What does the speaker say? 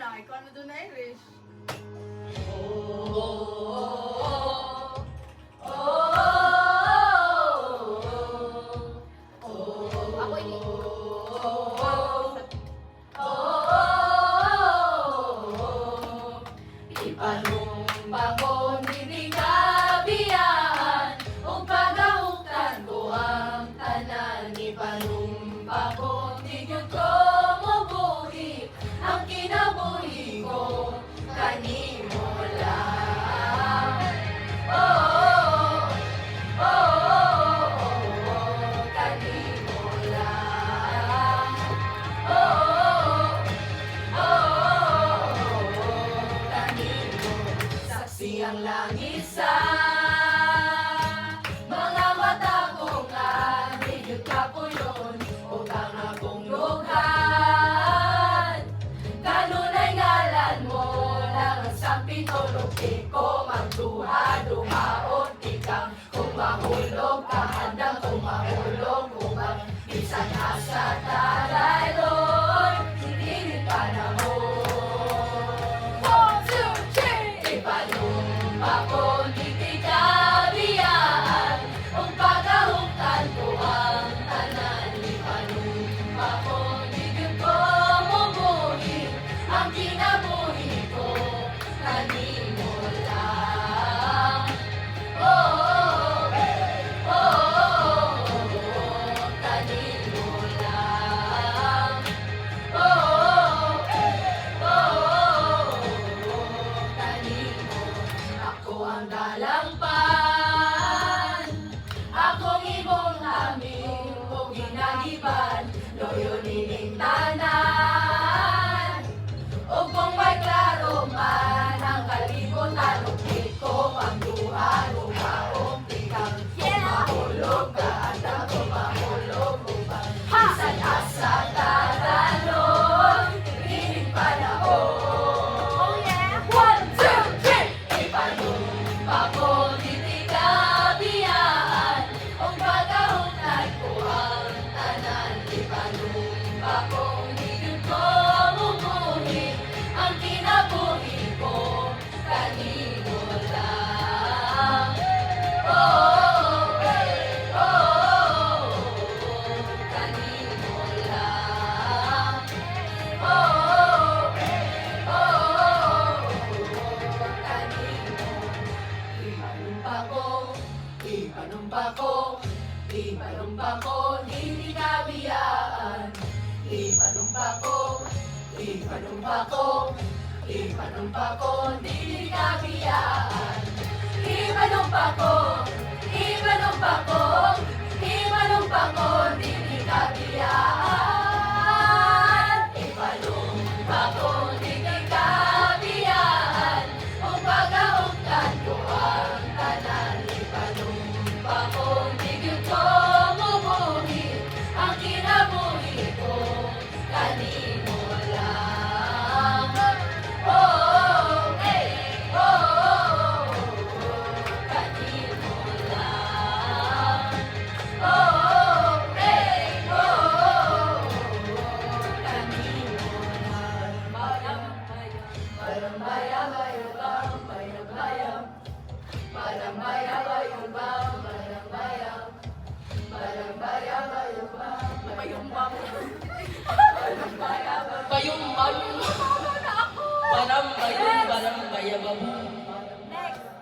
na. Ikaw na doon na Irish. Ako ini. Ipanumpa ko ninigabiyaan o pagahuktan ko ang tanan. Ipanumpa ko tigod ko mabuhi ang kinabuhi ko kanimo lang. Kanimo lang. Saksi ang langit sa mga mata kong ahigit kapuyon o ang akong lughan. Kanunay ngalan mo lang sa pitulog ko magduha dumaon ikang kung mahulog kahandang kung mahulog kumang bisan asa taray Lord hindi panahon. Ipanumpa ko ninigabiyaan o pagahuktan ko ang tanan. Ipanumpa ko tigod ko mabuhi ang kinabuhi ko kanimo lang. Kanimo lang. Kanimo ako ang dalampan, akong ibong namin o ginagiban, loyo nining tanan. O kung may klaro man ang kalibutan, ukit ko magduha lumaong tikang kung mahulog ka andang kung mahulog upang bisan asa tatalon, hiling panahon. One, two, three! Ipanumpa ko ninigabiyaan o pagahuktan ko ang tanan. Ipanumpa ko tigod ko mabuhi ang kinabuhi ko kanimo lang. Kanimo lang. Ipanumpa ko, ninigabiyaan. Ipanumpa ko, ninigabiyaan. Ipanumpa ko, ninigabiyaan. Ipanumpa ko, ninigabiyaan. O pagahuktan ko ang tanan. Ipanumpa ko, tigod ko mabuhi ang kinabuhi ko kanimo lang. Kanimo lang. Kanimo lang. Bayam, bayam, bayam, bayam. Bayam, bayam, bayam, bayam, bayam. Bayam, bayam, bayam, bayam. Payumbang. Bayam, bayam, bayam. Bayumbang. Ano na ako? Baram bayum, baram bayabam. Next.